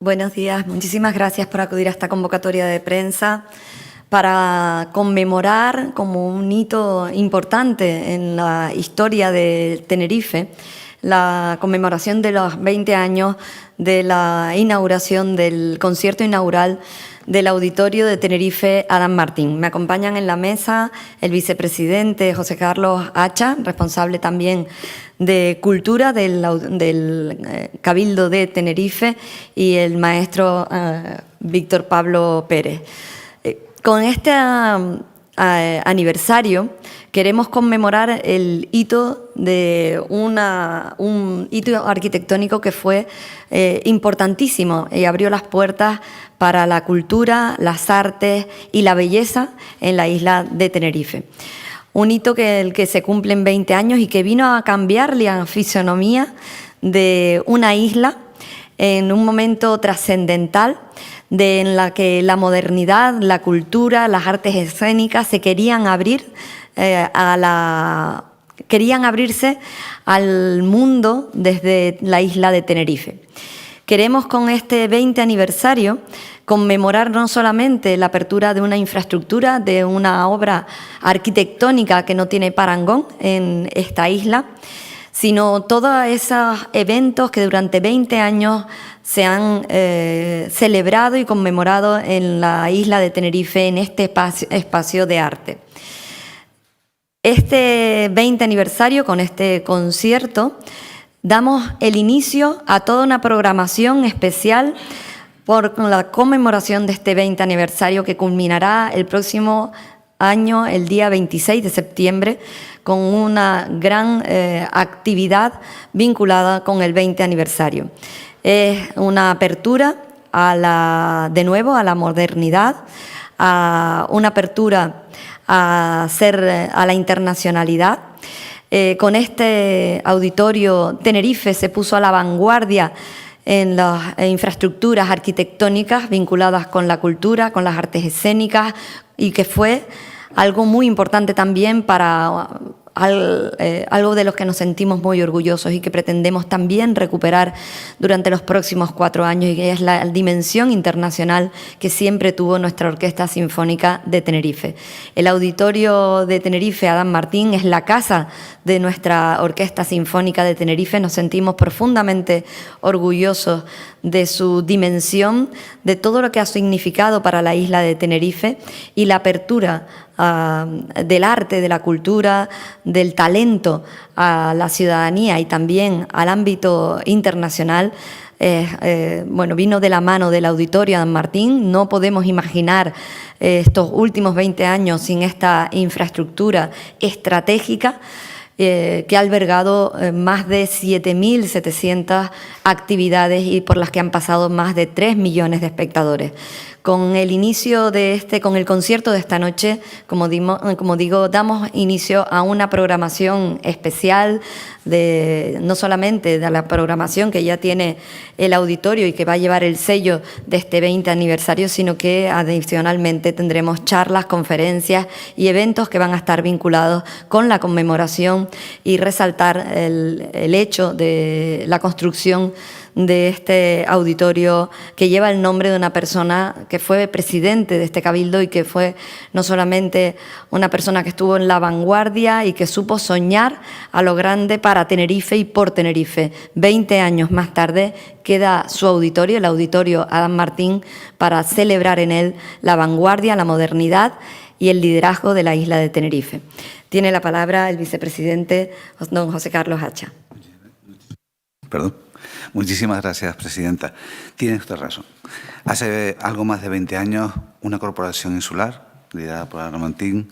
Buenos días, muchísimas gracias por acudir a esta convocatoria de prensa para conmemorar como un hito importante en la historia de Tenerife la conmemoración de los 20 años de la inauguración del concierto inaugural del Auditorio de Tenerife Adam Martín. Me acompañan en la mesa el vicepresidente José Carlos Hacha, responsable también de Cultura del Cabildo de Tenerife, y el maestro Víctor Pablo Pérez. Con este aniversario queremos conmemorar el hito de un hito arquitectónico que fue importantísimo y abrió las puertas para la cultura, las artes y la belleza en la isla de Tenerife. Un hito el que se cumple en 20 años y que vino a cambiar la fisonomía de una isla en un momento trascendental en la que la modernidad, la cultura, las artes escénicas se querían abrir querían abrirse al mundo desde la isla de Tenerife. Queremos con este 20 aniversario conmemorar no solamente la apertura de una infraestructura, de una obra arquitectónica que no tiene parangón en esta isla, sino todos esos eventos que durante 20 años se han celebrado y conmemorado en la isla de Tenerife, en este espacio de arte. Este 20 aniversario, con este concierto, damos el inicio a toda una programación especial por la conmemoración de este 20 aniversario que culminará el próximo año, el día 26 de septiembre, con una gran actividad vinculada con el 20 aniversario. Es una apertura de nuevo a la modernidad, a una apertura a la internacionalidad. Con este auditorio, Tenerife se puso a la vanguardia en las infraestructuras arquitectónicas vinculadas con la cultura, con las artes escénicas, y que fue algo muy importante también para algo de los que nos sentimos muy orgullosos y que pretendemos también recuperar durante los próximos 4 años, y que es la dimensión internacional que siempre tuvo nuestra Orquesta Sinfónica de Tenerife. El Auditorio de Tenerife Adam Martín es la casa de nuestra Orquesta Sinfónica de Tenerife. Nos sentimos profundamente orgullosos de su dimensión, de todo lo que ha significado para la isla de Tenerife, y la apertura del arte, de la cultura, del talento a la ciudadanía y también al ámbito internacional. Vino de la mano del Auditorio Adam Martín. No podemos imaginar estos últimos 20 años sin esta infraestructura estratégica que ha albergado más de 7.700 actividades y por las que han pasado más de 3 millones de espectadores. Con el inicio con el concierto de esta noche, como digo, damos inicio a una programación especial, no solamente de la programación que ya tiene el auditorio y que va a llevar el sello de este 20 aniversario, sino que adicionalmente tendremos charlas, conferencias y eventos que van a estar vinculados con la conmemoración y resaltar el hecho de la construcción de este auditorio, que lleva el nombre de una persona que fue presidente de este cabildo y que fue no solamente una persona que estuvo en la vanguardia y que supo soñar a lo grande para Tenerife y por Tenerife. 20 años más tarde queda su auditorio, el Auditorio Adam Martín, para celebrar en él la vanguardia, la modernidad y el liderazgo de la isla de Tenerife. Tiene la palabra el vicepresidente don José Carlos Hacha. Perdón. Muchísimas gracias, presidenta. Tiene usted razón. Hace algo más de 20 años, una corporación insular, liderada por Adam Martín,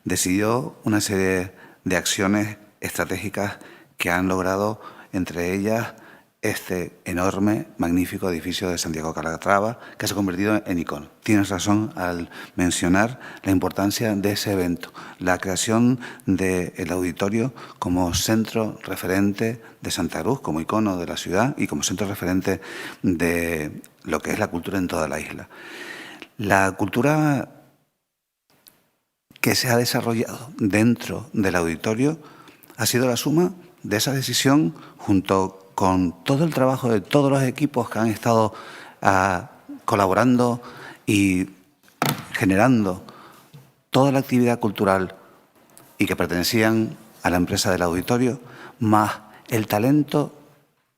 decidió una serie de acciones estratégicas que han logrado, entre ellas, este enorme, magnífico edificio de Santiago Calatrava, que se ha convertido en icono. Tienes razón al mencionar la importancia de ese evento, la creación del auditorio como centro referente de Santa Cruz, como icono de la ciudad y como centro referente de lo que es la cultura en toda la isla. La cultura que se ha desarrollado dentro del auditorio ha sido la suma de esa decisión junto con todo el trabajo de todos los equipos que han estado colaborando y generando toda la actividad cultural y que pertenecían a la empresa del auditorio, más el talento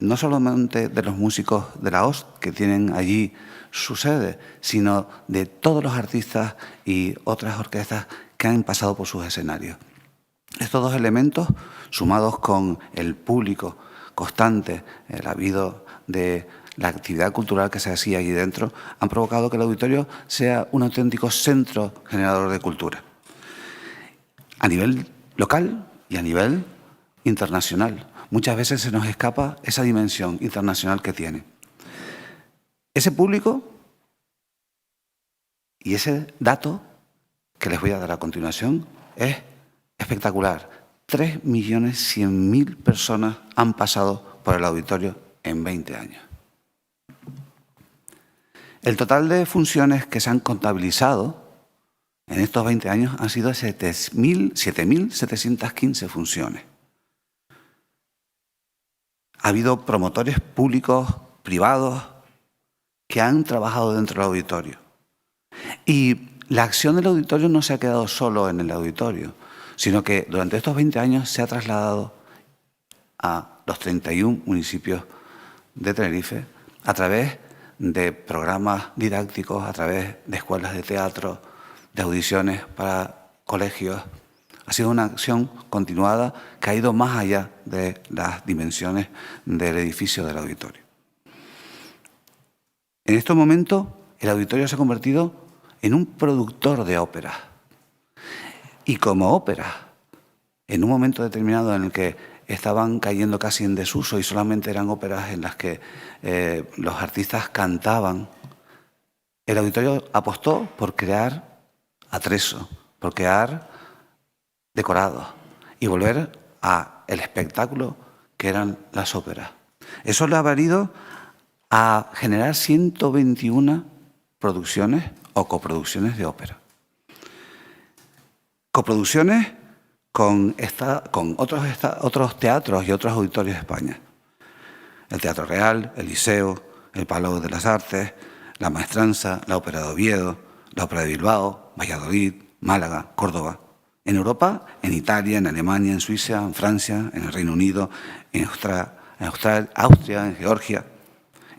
no solamente de los músicos de la OST, que tienen allí su sede, sino de todos los artistas y otras orquestas que han pasado por sus escenarios. Estos dos elementos, sumados con el público constante, el habido de la actividad cultural que se hacía allí dentro, han provocado que el auditorio sea un auténtico centro generador de cultura, a nivel local y a nivel internacional. Muchas veces se nos escapa esa dimensión internacional que tiene. Ese público y ese dato que les voy a dar a continuación es espectacular. 3.100.000 personas han pasado por el auditorio en 20 años. El total de funciones que se han contabilizado en estos 20 años han sido 7.715 funciones. Ha habido promotores públicos, privados, que han trabajado dentro del auditorio. Y la acción del auditorio no se ha quedado solo en el auditorio, sino que durante estos 20 años se ha trasladado a los 31 municipios de Tenerife a través de programas didácticos, a través de escuelas de teatro, de audiciones para colegios. Ha sido una acción continuada que ha ido más allá de las dimensiones del edificio del auditorio. En estos momentos, el auditorio se ha convertido en un productor de óperas. Y como óperas, en un momento determinado en el que estaban cayendo casi en desuso y solamente eran óperas en las que los artistas cantaban, el auditorio apostó por crear atrezo, por crear decorados y volver al espectáculo que eran las óperas. Eso le ha valido a generar 121 producciones o coproducciones de ópera. Coproducciones con otros teatros y otros auditorios de España. El Teatro Real, el Liceo, el Palau de las Artes, la Maestranza, la Ópera de Oviedo, la Ópera de Bilbao, Valladolid, Málaga, Córdoba. En Europa, en Italia, en Alemania, en Suiza, en Francia, en el Reino Unido, en Austria, en Georgia.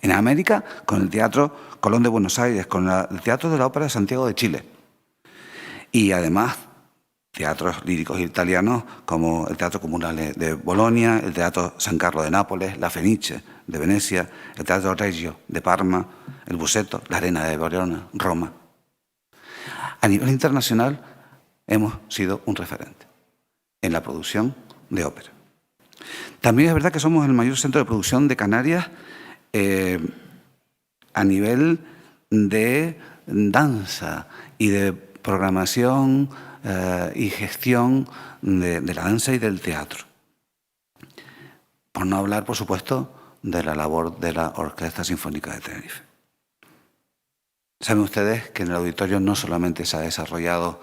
En América, con el Teatro Colón de Buenos Aires, con el Teatro de la Ópera de Santiago de Chile. Y además, teatros líricos italianos como el Teatro Comunal de Bolonia, el Teatro San Carlo de Nápoles, la Fenice de Venecia, el Teatro Regio de Parma, el Busseto, la Arena de Verona, Roma. A nivel internacional, hemos sido un referente en la producción de ópera. También es verdad que somos el mayor centro de producción de Canarias a nivel de danza y de programación y gestión de la danza y del teatro. Por no hablar, por supuesto, de la labor de la Orquesta Sinfónica de Tenerife. Saben ustedes que en el auditorio no solamente se ha desarrollado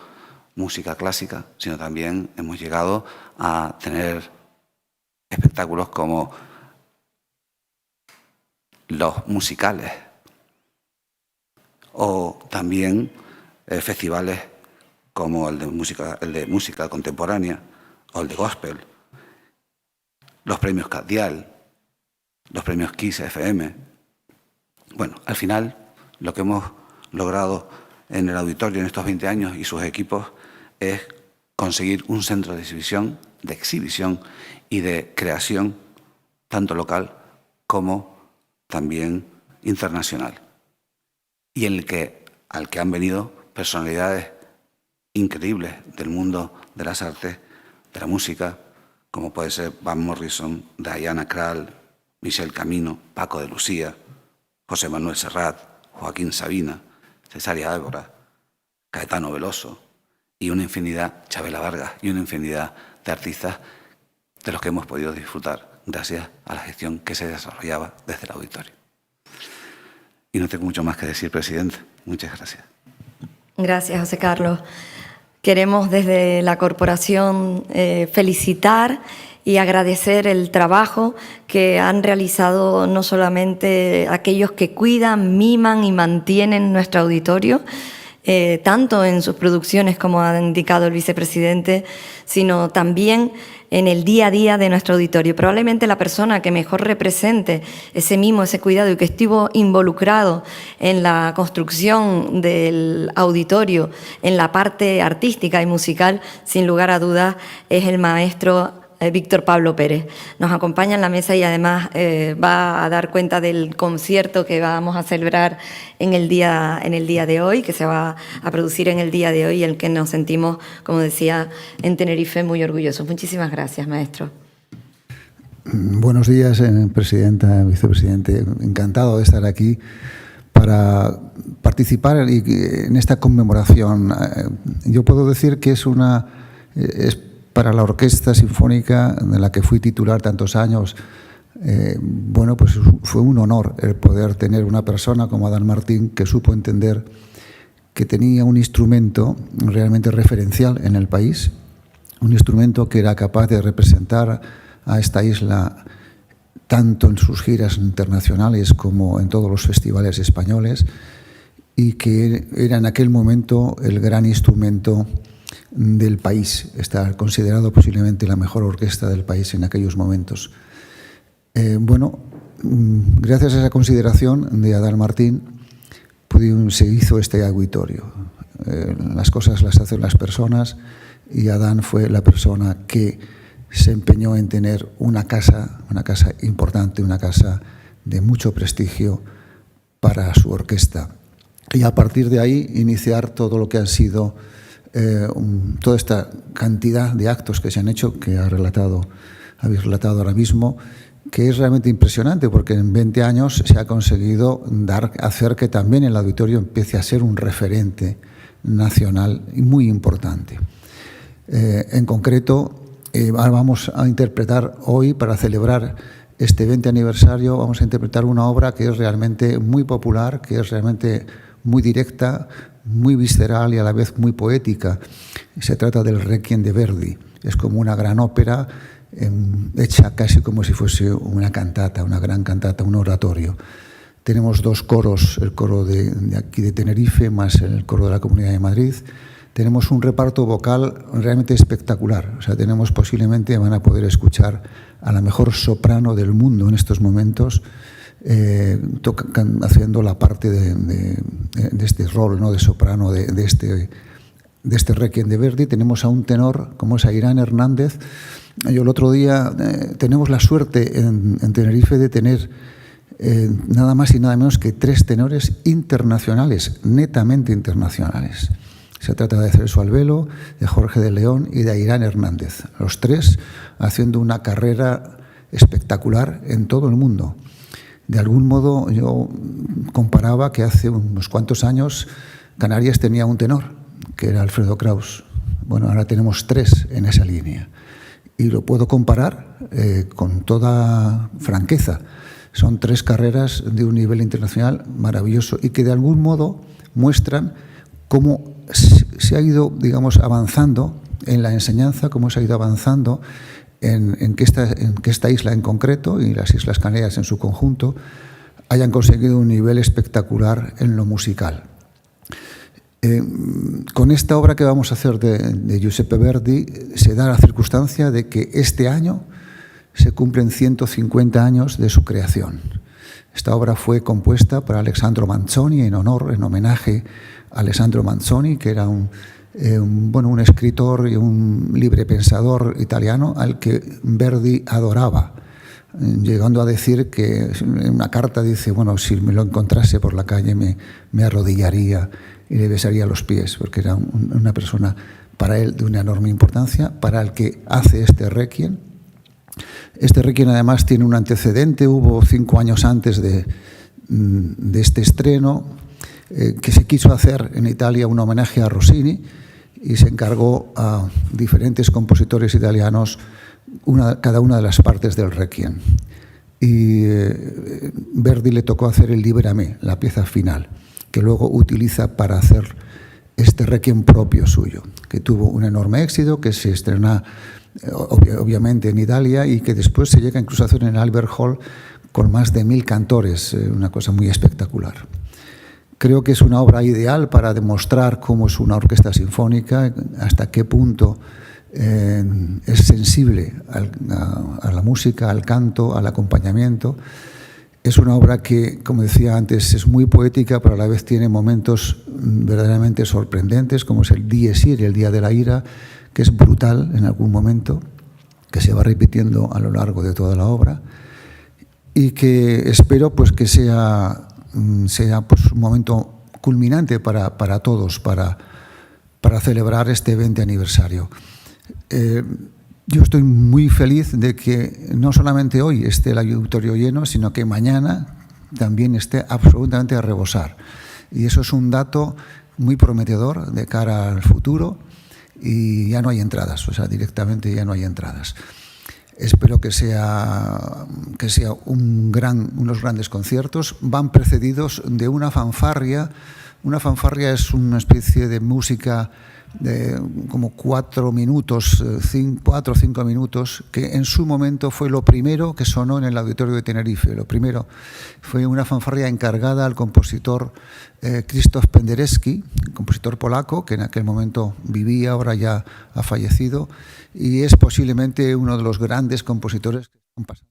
música clásica, sino también hemos llegado a tener espectáculos como los musicales o también festivales como el de música contemporánea o el de gospel, los premios Cardial, los premios Kiss FM. Bueno, al final lo que hemos logrado en el auditorio en estos 20 años y sus equipos es conseguir un centro de exhibición y de creación tanto local como también internacional, y al que han venido personalidades increíbles del mundo de las artes, de la música, como puede ser Van Morrison, Diana Krall, Michel Camino, Paco de Lucía, José Manuel Serrat, Joaquín Sabina, Cesárea Évora, Caetano Veloso y una infinidad, Chabela Vargas, y una infinidad de artistas de los que hemos podido disfrutar gracias a la gestión que se desarrollaba desde el auditorio. Y no tengo mucho más que decir, presidente. Muchas gracias. Gracias, José Carlos. Queremos desde la corporación felicitar y agradecer el trabajo que han realizado no solamente aquellos que cuidan, miman y mantienen nuestro auditorio, tanto en sus producciones, como ha indicado el vicepresidente, sino también en el día a día de nuestro auditorio. Probablemente la persona que mejor represente ese mimo, ese cuidado y que estuvo involucrado en la construcción del auditorio, en la parte artística y musical, sin lugar a dudas, es el maestro Víctor Pablo Pérez. Nos acompaña en la mesa y además va a dar cuenta del concierto que vamos a celebrar en el día de hoy, que se va a producir en el día de hoy, y el que nos sentimos, como decía, en Tenerife muy orgullosos. Muchísimas gracias, maestro. Buenos días, presidenta, vicepresidente. Encantado de estar aquí para participar en esta conmemoración. Yo puedo decir que es para la Orquesta Sinfónica, de la que fui titular tantos años, bueno, pues fue un honor el poder tener una persona como Adán Martín, que supo entender que tenía un instrumento realmente referencial en el país, un instrumento que era capaz de representar a esta isla tanto en sus giras internacionales como en todos los festivales españoles, y que era en aquel momento el gran instrumento del país. Está considerado posiblemente la mejor orquesta del país en aquellos momentos. Bueno, gracias a esa consideración de Adán Martín se hizo este auditorio. Las cosas las hacen las personas, y Adán fue la persona que se empeñó en tener una casa importante, una casa de mucho prestigio para su orquesta, y a partir de ahí iniciar todo lo que han sido toda esta cantidad de actos que se han hecho, que habéis relatado ahora mismo, que es realmente impresionante, porque en 20 años se ha conseguido hacer que también el auditorio empiece a ser un referente nacional y muy importante. En concreto, vamos a interpretar hoy, para celebrar este 20 aniversario, vamos a interpretar una obra que es realmente muy popular, que es realmente muy directa, muy visceral y a la vez muy poética. Se trata del Requiem de Verdi. Es como una gran ópera hecha casi como si fuese una cantata, una gran cantata, un oratorio. Tenemos dos coros, el coro de aquí de Tenerife más el coro de la Comunidad de Madrid. Tenemos un reparto vocal realmente espectacular. O sea, posiblemente van a poder escuchar a la mejor soprano del mundo en estos momentos, haciendo la parte de este rol, ¿no?, de soprano de este Requiem de Verdi. Tenemos a un tenor como es Airán Hernández. Yo el otro día tenemos la suerte en Tenerife de tener nada más y nada menos que 3 tenores internacionales, netamente internacionales. Se trata de Celso Albelo, de Jorge de León y de Airán Hernández. Los 3 haciendo una carrera espectacular en todo el mundo. De algún modo yo comparaba que hace unos cuantos años Canarias tenía un tenor, que era Alfredo Kraus. Bueno, ahora tenemos 3 en esa línea. Y lo puedo comparar con toda franqueza. Son 3 carreras de un nivel internacional maravilloso y que de algún modo muestran cómo se ha ido, digamos, avanzando en la enseñanza, cómo se ha ido avanzando en que esta isla en concreto y las Islas Canarias en su conjunto hayan conseguido un nivel espectacular en lo musical. Con esta obra que vamos a hacer de Giuseppe Verdi se da la circunstancia de que este año se cumplen 150 años de su creación. Esta obra fue compuesta por Alessandro Manzoni en homenaje a Alessandro Manzoni, que era un escritor y un librepensador italiano al que Verdi adoraba, llegando a decir que en una carta dice, bueno, si me lo encontrase por la calle me arrodillaría y le besaría los pies, porque era una persona para él de una enorme importancia, para el que hace este Requiem. Este Requiem además tiene un antecedente, hubo 5 años antes de este estreno, que se quiso hacer en Italia un homenaje a Rossini y se encargó a diferentes compositores italianos cada una de las partes del Requiem. Y Verdi le tocó hacer el Libera Me, la pieza final, que luego utiliza para hacer este Requiem propio suyo, que tuvo un enorme éxito, que se estrena obviamente en Italia, y que después se llega incluso a hacer en el Albert Hall con más de 1000 cantores, una cosa muy espectacular. Creo que es una obra ideal para demostrar cómo es una orquesta sinfónica, hasta qué punto es sensible a la música, al canto, al acompañamiento. Es una obra que, como decía antes, es muy poética, pero a la vez tiene momentos verdaderamente sorprendentes, como es el Dies Irae, el Día de la Ira, que es brutal en algún momento, que se va repitiendo a lo largo de toda la obra, y que espero pues, que sea pues, un momento culminante para todos, para celebrar este 20 aniversario. Yo estoy muy feliz de que no solamente hoy esté el auditorio lleno, sino que mañana también esté absolutamente a rebosar. Y eso es un dato muy prometedor de cara al futuro, y ya no hay entradas, o sea, directamente ya no hay entradas. Espero que sea unos grandes conciertos. Van precedidos de una fanfarria. Una fanfarria es una especie de música de como 4 minutos, 4 o 5 minutos, que en su momento fue lo primero que sonó en el auditorio de Tenerife. Lo primero fue una fanfarria encargada al compositor Krzysztof Penderecki, compositor polaco, que en aquel momento vivía, ahora ya ha fallecido, y es posiblemente uno de los grandes compositores que han pasado.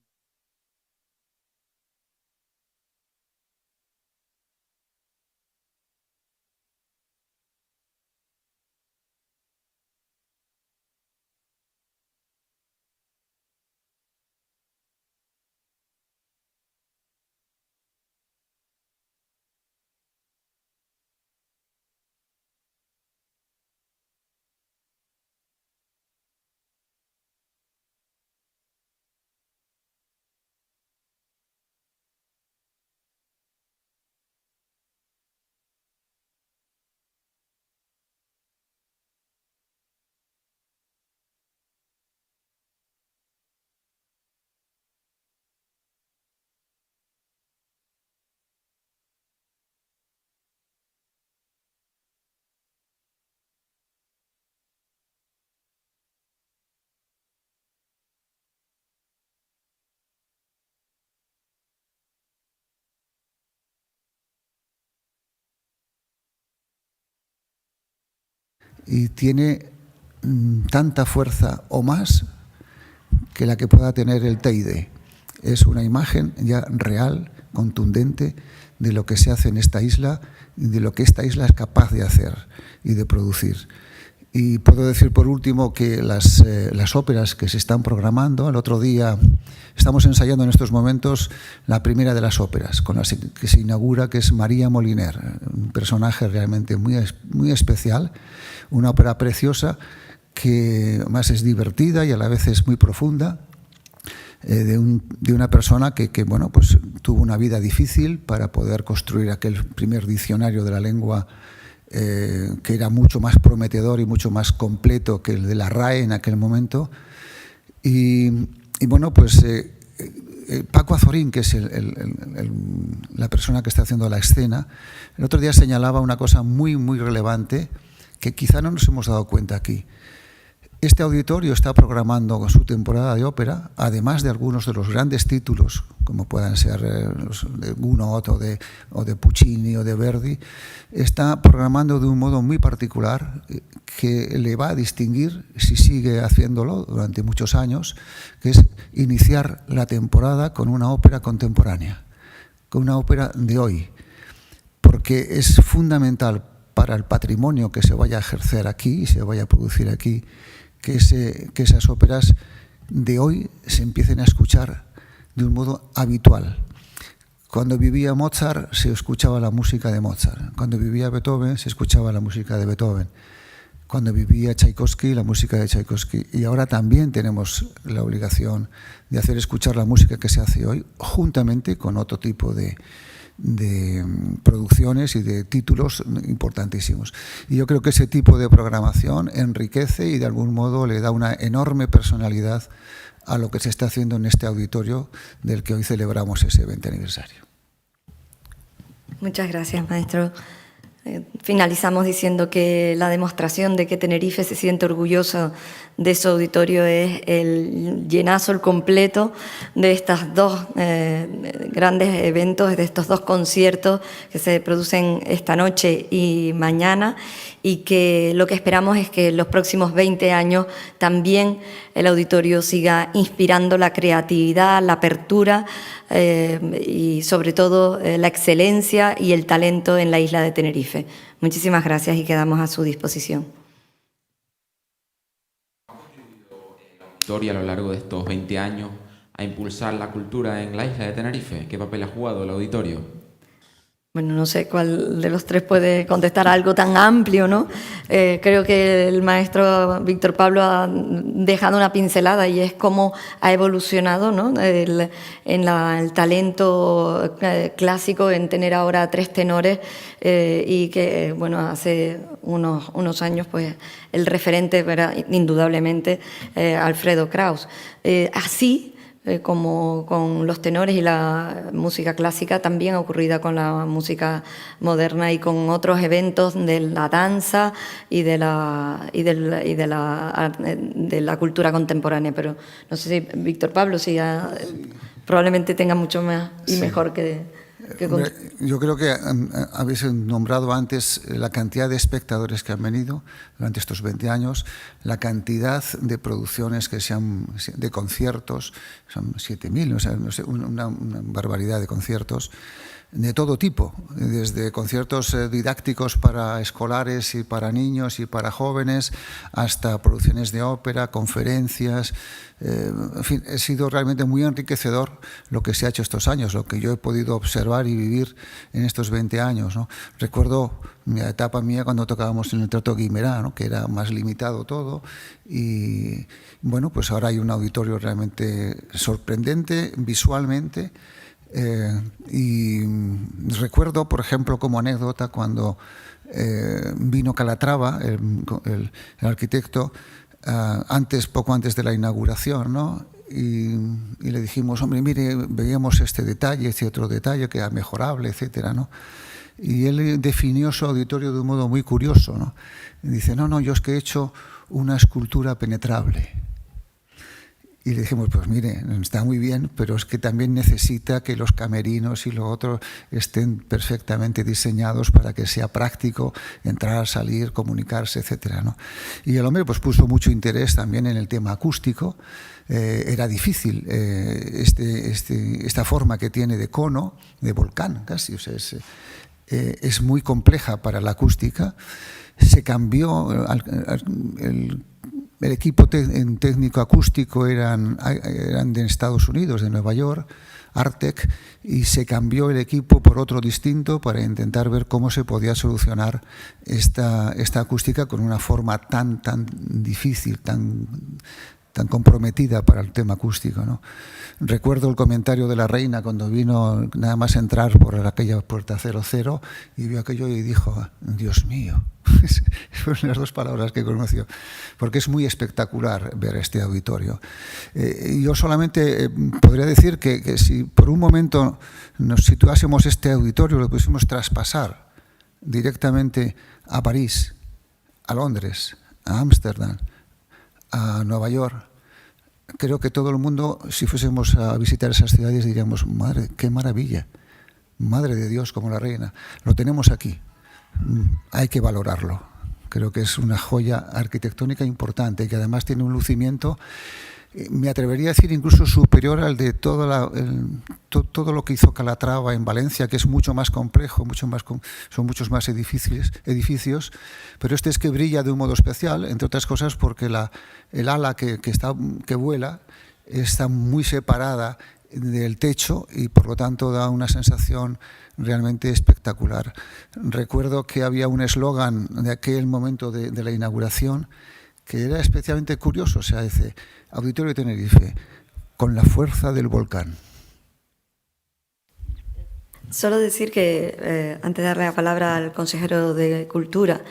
Y tiene tanta fuerza o más que la que pueda tener el Teide. Es una imagen ya real, contundente, de lo que se hace en esta isla y de lo que esta isla es capaz de hacer y de producir. Y puedo decir por último que las óperas que se están programando, el otro día estamos ensayando en estos momentos la primera de las óperas con la que se inaugura, que es María Moliner, un personaje realmente muy especial, una ópera preciosa que más es divertida y a la vez es muy profunda, de una persona que bueno, pues, tuvo una vida difícil para poder construir aquel primer diccionario de la lengua que era mucho más prometedor y mucho más completo que el de la RAE en aquel momento. Y bueno, pues Paco Azorín, que es la persona que está haciendo la escena, el otro día señalaba una cosa muy, muy relevante que quizá no nos hemos dado cuenta aquí. Este auditorio está programando su temporada de ópera, además de algunos de los grandes títulos, como puedan ser los de Gounod o de Puccini o de Verdi, está programando de un modo muy particular que le va a distinguir, si sigue haciéndolo durante muchos años, que es iniciar la temporada con una ópera contemporánea, con una ópera de hoy, porque es fundamental para el patrimonio que se vaya a ejercer aquí y se vaya a producir aquí, que esas óperas de hoy se empiecen a escuchar de un modo habitual. Cuando vivía Mozart se escuchaba la música de Mozart, cuando vivía Beethoven se escuchaba la música de Beethoven, cuando vivía Tchaikovsky la música de Tchaikovsky, y ahora también tenemos la obligación de hacer escuchar la música que se hace hoy, juntamente con otro tipo de producciones y de títulos importantísimos. Y yo creo que ese tipo de programación enriquece y de algún modo le da una enorme personalidad a lo que se está haciendo en este auditorio del que hoy celebramos ese 20 aniversario. Muchas gracias, maestro. Finalizamos diciendo que la demostración de que Tenerife se siente orgulloso de su auditorio es el llenazo, el completo de estos dos grandes eventos, de estos dos conciertos que se producen esta noche y mañana, y que lo que esperamos es que en los próximos 20 años también el auditorio siga inspirando la creatividad, la apertura y sobre todo la excelencia y el talento en la isla de Tenerife. Muchísimas gracias y quedamos a su disposición. A lo largo de estos 20 años a impulsar la cultura en la isla de Tenerife. ¿Qué papel ha jugado el auditorio? Bueno, no sé cuál de los tres puede contestar algo tan amplio, ¿no? Creo que el maestro Víctor Pablo ha dejado una pincelada y es cómo ha evolucionado, ¿no? el talento clásico en tener ahora 3 tenores y que, bueno, hace unos años, pues, el referente era indudablemente Alfredo Kraus. Así como con los tenores y la música clásica, también ha ocurrido con la música moderna y con otros eventos de la danza y de la cultura contemporánea. Pero no sé si Víctor Pablo probablemente tenga mucho más y mejor que yo creo que habéis nombrado antes la cantidad de espectadores que han venido durante estos 20 años, la cantidad de producciones de conciertos, son 7.000, o sea, no sé, una barbaridad de conciertos de todo tipo, desde conciertos didácticos para escolares y para niños y para jóvenes, hasta producciones de ópera, conferencias. En fin, ha sido realmente muy enriquecedor lo que se ha hecho estos años, lo que yo he podido observar y vivir en estos 20 años, ¿no? Recuerdo la etapa mía cuando tocábamos en el Teatro Guimerá, ¿no? Que era más limitado todo, y bueno, pues ahora hay un auditorio realmente sorprendente visualmente. Y recuerdo, por ejemplo, como anécdota, cuando vino Calatrava, el arquitecto, poco antes de la inauguración, ¿no? Y le dijimos, hombre, mire, veíamos este detalle, este otro detalle que era mejorable, etcétera, ¿no? Y él definió su auditorio de un modo muy curioso, ¿no? Y dice, no, yo es que he hecho una escultura penetrable. Y le dijimos, pues mire, está muy bien, pero es que también necesita que los camerinos y lo otro estén perfectamente diseñados para que sea práctico entrar, salir, comunicarse, etcétera, ¿no? Y el hombre pues puso mucho interés también en el tema acústico. Era difícil esta forma que tiene de cono, de volcán casi, o sea, es muy compleja para la acústica. Se cambió el equipo técnico acústico eran de Estados Unidos, de Nueva York, Artec, y se cambió el equipo por otro distinto para intentar ver cómo se podía solucionar esta acústica con una forma tan difícil, tan comprometida para el tema acústico, ¿no? Recuerdo el comentario de la reina cuando vino nada más entrar por aquella puerta 00 y vio aquello y dijo, Dios mío. Fueron las 2 palabras que conoció, porque es muy espectacular ver este auditorio. Yo solamente podría decir que si por un momento nos situásemos este auditorio, lo pudiésemos traspasar directamente a París, a Londres, a Ámsterdam, a Nueva York, creo que todo el mundo, si fuésemos a visitar esas ciudades, diríamos, madre, qué maravilla, madre de Dios como la reina, lo tenemos aquí, hay que valorarlo. Creo que es una joya arquitectónica importante y que además tiene un lucimiento, me atrevería a decir, incluso superior al de todo lo que hizo Calatrava en Valencia, que es mucho más complejo, son muchos más edificios, pero este es que brilla de un modo especial, entre otras cosas porque el ala que vuela está muy separada del techo y por lo tanto da una sensación realmente espectacular. Recuerdo que había un eslogan de aquel momento de la inauguración que era especialmente curioso, o sea, dice, Auditorio de Tenerife, con la fuerza del volcán. Solo decir que, antes de darle la palabra al consejero de Cultura,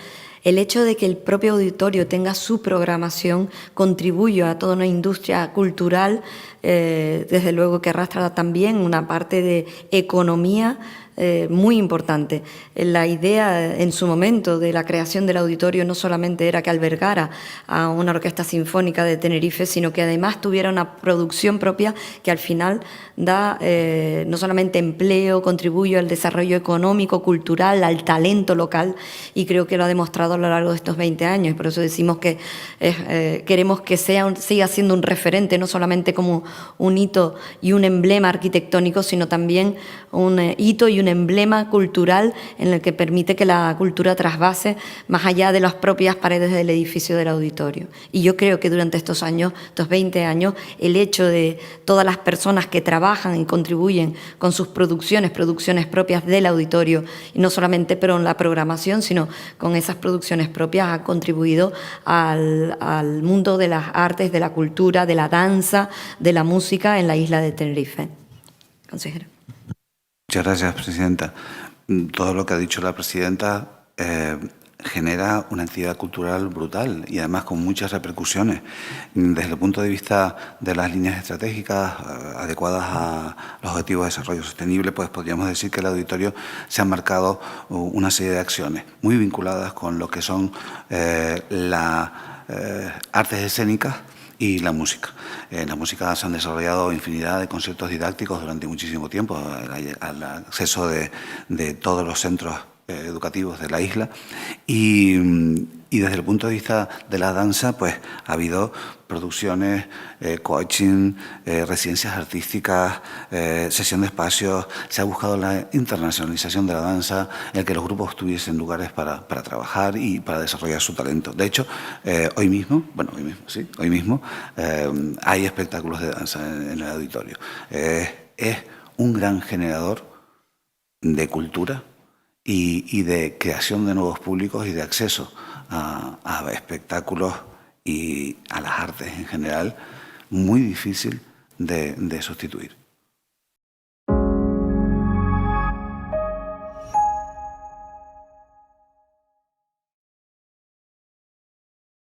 el hecho de que el propio auditorio tenga su programación contribuye a toda una industria cultural, desde luego que arrastra también una parte de economía muy importante. La idea en su momento de la creación del auditorio no solamente era que albergara a una orquesta sinfónica de Tenerife, sino que además tuviera una producción propia que al final da no solamente empleo, contribuye al desarrollo económico, cultural, al talento local, y creo que lo ha demostrado a lo largo de estos 20 años. Y por eso decimos que queremos que siga siendo un referente, no solamente como un hito y un emblema arquitectónico, sino también un hito y un emblema cultural en el que permite que la cultura trasvase más allá de las propias paredes del edificio del auditorio. Y yo creo que durante estos años, estos 20 años, el hecho de todas las personas que trabajan y contribuyen con sus producciones propias del auditorio, y no solamente pero en la programación, sino con esas producciones propias, ha contribuido al mundo de las artes, de la cultura, de la danza, de la música en la isla de Tenerife. Consejero. Muchas gracias, presidenta. Todo lo que ha dicho la presidenta genera una entidad cultural brutal y además con muchas repercusiones. Desde el punto de vista de las líneas estratégicas adecuadas a los objetivos de desarrollo sostenible, pues podríamos decir que el auditorio se ha marcado una serie de acciones muy vinculadas con lo que son las artes escénicas y la música. En la música se han desarrollado infinidad de conceptos didácticos durante muchísimo tiempo, al acceso de todos los centros educativos de la isla, y desde el punto de vista de la danza, pues ha habido producciones, coaching, residencias artísticas, sesión de espacios. Se ha buscado la internacionalización de la danza, el que los grupos tuviesen lugares para trabajar y para desarrollar su talento. De hecho, hoy mismo hay espectáculos de danza en el auditorio. Es un gran generador de cultura y de creación de nuevos públicos y de acceso a espectáculos y a las artes en general, muy difícil de sustituir.